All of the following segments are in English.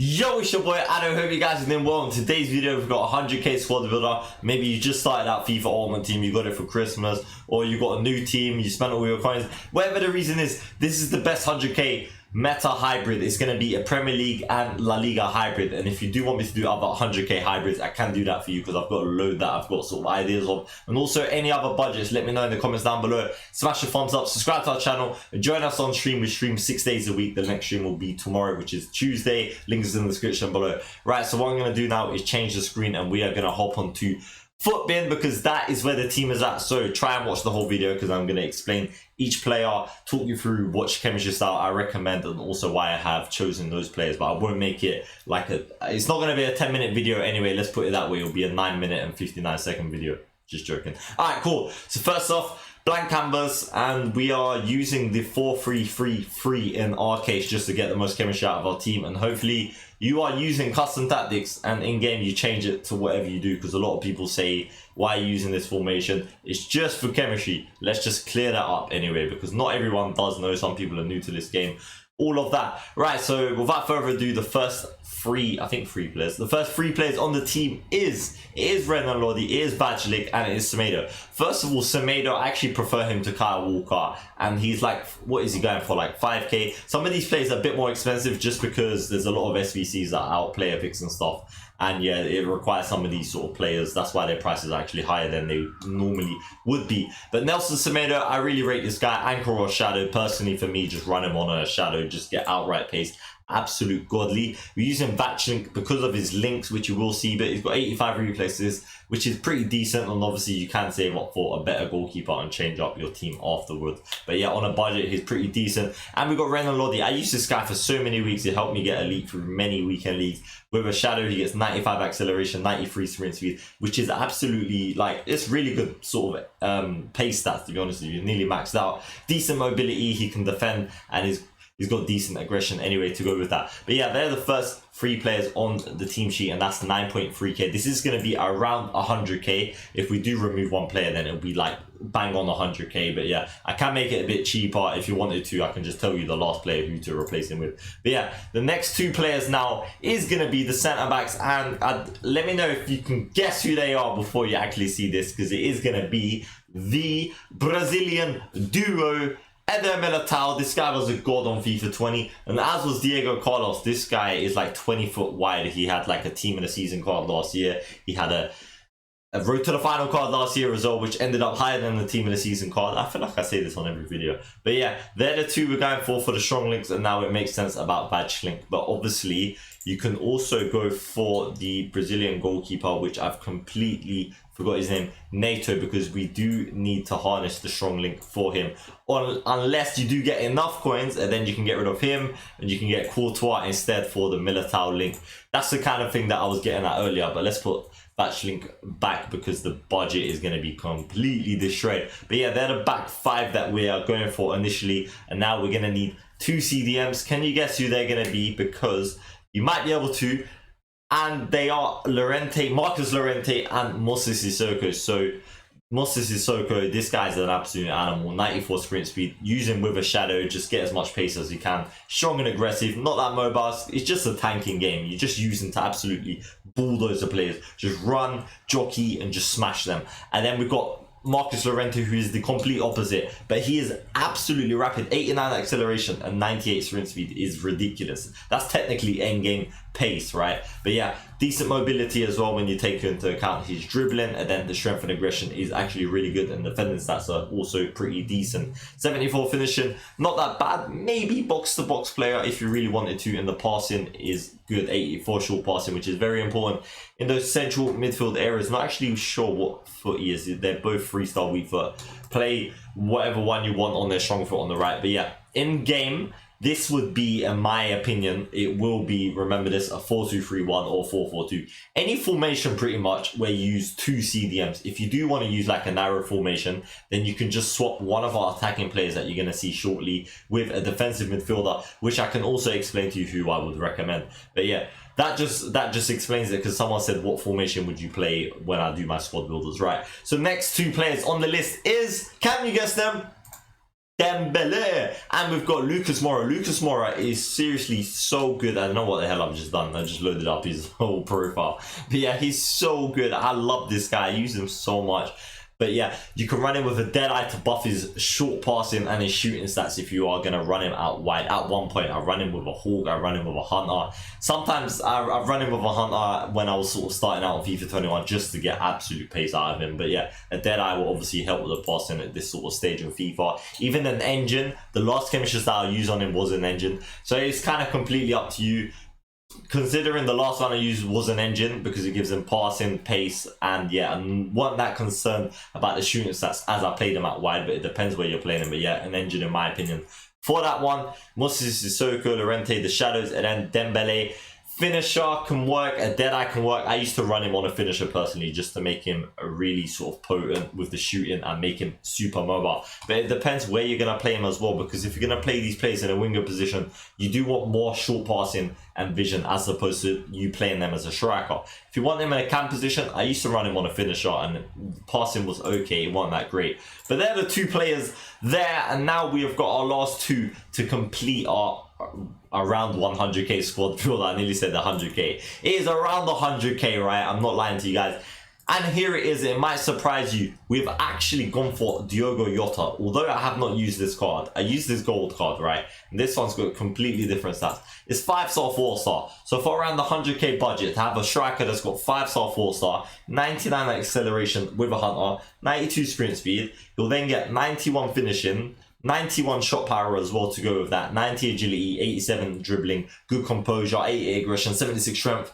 Yo, it's your boy Addo. Hope you guys are doing well. In today's video, we've got 100k squad builder. Maybe you just started out FIFA Ultimate Team, you got it for Christmas, or you got a new team, you spent all your coins. Whatever the reason is, this is the best 100k meta hybrid. It's going to be a Premier League and La Liga hybrid, and if you do want me to do other 100k hybrids, I can do that for you because I've got a load that I've got sort of ideas of. And also any other budgets, let me know in the comments down below. Smash a thumbs up, subscribe to our channel, and join us on stream. We stream 6 days a week. The next stream will be tomorrow, which is Tuesday. Link is in the description below. Right, so what I'm going to do now is change the screen, and we are going to hop on to Futbin because that is where the team is at. So try and watch the whole video because I'm going to explain each player, talk you through what chemistry style I recommend, and also why I have chosen those players. But I won't make it like it's not going to be a 10-minute video anyway. Let's put it that way. It'll be a 9-minute and 59-second video. Just joking. All right, cool. So first off, blank canvas, and we are using the 4-3-3-3 in our case just to get the most chemistry out of our team. And hopefully you are using custom tactics, and in game you change it to whatever you do, because a lot of people say, why are you using this formation? It's just for chemistry. Let's just clear that up anyway, because not everyone does know. Some people are new to this game, all of that. Right, so without further ado, the first three players. The first three players on the team is Renan Lodi, it is Vajlik, and it is Semedo. First of all, Semedo, I actually prefer him to Kyle Walker, and he's like, what is he going for, like 5k? Some of these players are a bit more expensive just because there's a lot of SVCs that out player picks and stuff. And yeah, it requires some of these sort of players. That's why their prices are actually higher than they normally would be. But Nelson Semedo, I really rate this guy. Anchor or Shadow, personally for me, just run him on a Shadow, just get outright pace. Absolute godly. We're using Vatchlink because of his links, which you will see, but he's got 85 replaces, which is pretty decent. And obviously you can save up for a better goalkeeper and change up your team afterwards. But yeah, on a budget, he's pretty decent. And we got Renan Lodi. I used this guy for so many weeks. It helped me get elite through many weekend leagues. With a Shadow, he gets 95 acceleration, 93 sprint speed, which is absolutely, like, it's really good sort of pace stats, to be honest with you. Nearly maxed out. Decent mobility, he can defend, and he's got decent aggression anyway to go with that. But yeah, they're the first three players on the team sheet, and that's 9.3k. This is going to be around 100k. If we do remove one player, then it'll be like bang on 100k. But yeah, I can make it a bit cheaper if you wanted to. I can just tell you the last player who to replace him with. But yeah, the next two players now is going to be the centre backs, and let me know if you can guess who they are before you actually see this, because it is going to be the Brazilian duo Eder Militao. This guy was a god on FIFA 20, and as was Diego Carlos. This guy is like 20 foot wide. He had like a team in the season card last year. He had a road to the final card last year as well, which ended up higher than the team in the season card. I feel like I say this on every video. But yeah, they're the two we're going for the strong links, and now it makes sense about Vatchlink. But obviously, you can also go for the Brazilian goalkeeper, which I've completely forgot his name, Nato, because we do need to harness the strong link for him. Unless you do get enough coins, and then you can get rid of him, and you can get Courtois instead for the Militao link. That's the kind of thing that I was getting at earlier, but let's put Vatchlink back because the budget is going to be completely destroyed. But yeah, they're the back five that we are going for initially, and now we're going to need two CDMs. Can you guess who they're going to be? Because you might be able to, and they are Marcus Llorente and Moses Sissoko. So Moses Sissoko, this guy's an absolute animal. 94 sprint speed, use him with a Shadow, just get as much pace as you can. Strong and aggressive, not that mobile. It's just a tanking game. You just use him to absolutely bulldoze the players. Just run, jockey, and just smash them. And then we've got Marcus Llorente, who is the complete opposite, but he is absolutely rapid. 89 acceleration and 98 sprint speed is ridiculous. That's technically end-game pace, right? But yeah, decent mobility as well when you take into account his dribbling, and then the strength and aggression is actually really good, and defending stats are also pretty decent. 74 finishing, not that bad. Maybe box-to-box player if you really wanted to, and the passing is good. 84 short passing, which is very important in those central midfield areas. Not actually sure what foot he is. They're both freestyle weak foot. Play whatever one you want on their strong foot on the right. But yeah, in game, this would be, in my opinion, it will be, remember this, a 4-2-3-1 or 4-4-2. Any formation pretty much where you use two CDMs. If you do want to use like a narrow formation, then you can just swap one of our attacking players that you're going to see shortly with a defensive midfielder, which I can also explain to you who I would recommend. But yeah, that just explains it, because someone said, what formation would you play when I do my squad builders, right? So next two players on the list is, can you guess them? Dembele, and we've got Lucas Moura. Lucas Moura is seriously so good. I don't know what the hell I've just done. I just loaded up his whole profile. But yeah, he's so good. I love this guy. I use him so much. But yeah, you can run him with a Deadeye to buff his short passing and his shooting stats if you are going to run him out wide. At one point, I run him with a Hawk, I run him with a Hunter. Sometimes I run him with a Hunter when I was sort of starting out on FIFA 21 just to get absolute pace out of him. But yeah, a Deadeye will obviously help with the passing at this sort of stage in FIFA. Even an Engine, the last chemistry that I used on him was an Engine. So it's kind of completely up to you. Considering the last one I used was an Engine because it gives him passing, pace, and yeah, I wasn't that concerned about the shooting stats as I played him out wide, but it depends where you're playing him. But yeah, an Engine in my opinion. For that one, Moses Sissoko, Llorente, the Shadows, and then Dembele. Finisher can work, a Deadeye can work. I used to run him on a finisher personally just to make him really sort of potent with the shooting and make him super mobile. But it depends where you're going to play him as well, because if you're going to play these players in a winger position, you do want more short passing and vision as opposed to you playing them as a striker. If you want them in a cam position, I used to run him on a finisher and passing was okay, it wasn't that great. But they're the two players there, and now we have got our last two to complete our around 100k squad build. I nearly said 100k. It is around the 100k, right? I'm not lying to you guys. And here it is. It might surprise you. We've actually gone for Diogo Jota. Although I have not used this card, I used this gold card, right? And this one's got completely different stats. It's 5-star, 4-star. So for around the 100k budget, to have a striker that's got 5-star, 4-star, 99 acceleration with a Hunter, 92 sprint speed, you'll then get 91 finishing, 91 shot power as well to go with that, 90 agility, 87 dribbling, good composure, 80 aggression, 76 strength,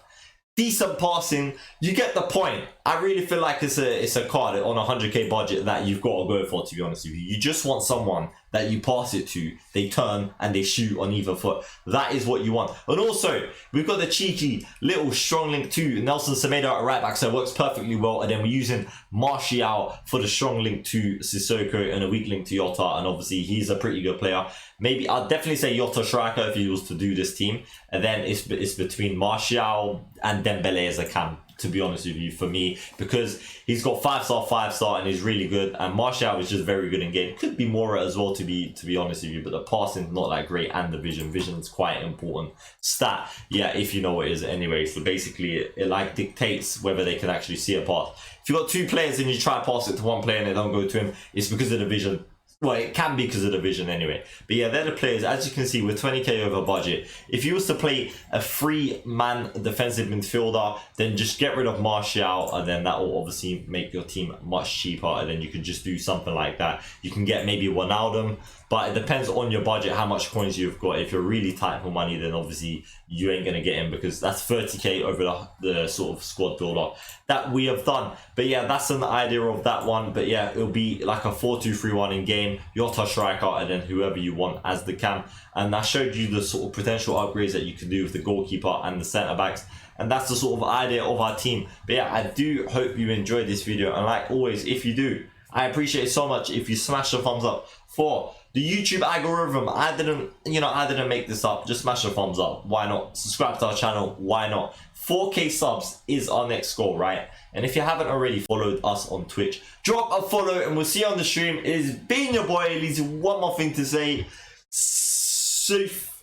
decent passing. You get the point. I really feel like it's a card on a 100k budget that you've got to go for, to be honest with you. You just want someone that you pass it to, they turn and they shoot on either foot. That is what you want. And also, we've got the cheeky little strong link to Nelson Semedo at right back, so it works perfectly well. And then we're using Martial for the strong link to Sissoko and a weak link to Jota. And obviously, he's a pretty good player. Maybe I'd definitely say Jota striker if he was to do this team. And then it's between Martial and Dembele as a cam, to be honest with you, for me, because he's got 5-star, 5-star, and he's really good. And Martial is just very good in game. Could be Moura as well, to be honest with you, but the passing's not that great, and the vision's quite important stat. Yeah, if you know what it is anyway. So basically, it like dictates whether they can actually see a pass. If you've got two players and you try to pass it to one player and they don't go to him, it's because of the vision. Well, it can be because of the vision anyway. But yeah, they're the players. As you can see, we're 20k over budget. If you was to play a 3-man defensive midfielder, then just get rid of Martial, and then that will obviously make your team much cheaper, and then you can just do something like that. You can get maybe Wijnaldum, but it depends on your budget, how much coins you've got. If you're really tight for money, then obviously you ain't going to get him, because that's 30k over the sort of squad builder that we have done. But yeah, that's an idea of that one. But yeah, it'll be like a 4-2-3-1 in game, Jota striker, and then whoever you want as the cam. And I showed you the sort of potential upgrades that you can do with the goalkeeper and the centre backs. And that's the sort of idea of our team. But yeah, I do hope you enjoyed this video. And like always, if you do, I appreciate it so much if you smash the thumbs up for the YouTube algorithm. I didn't make this up. Just smash the thumbs up. Why not? Subscribe to our channel. Why not? 4k subs is our next goal, right? And if you haven't already followed us on Twitch, drop a follow and we'll see you on the stream. It has been your boy. Leaves one more thing to say. Safe.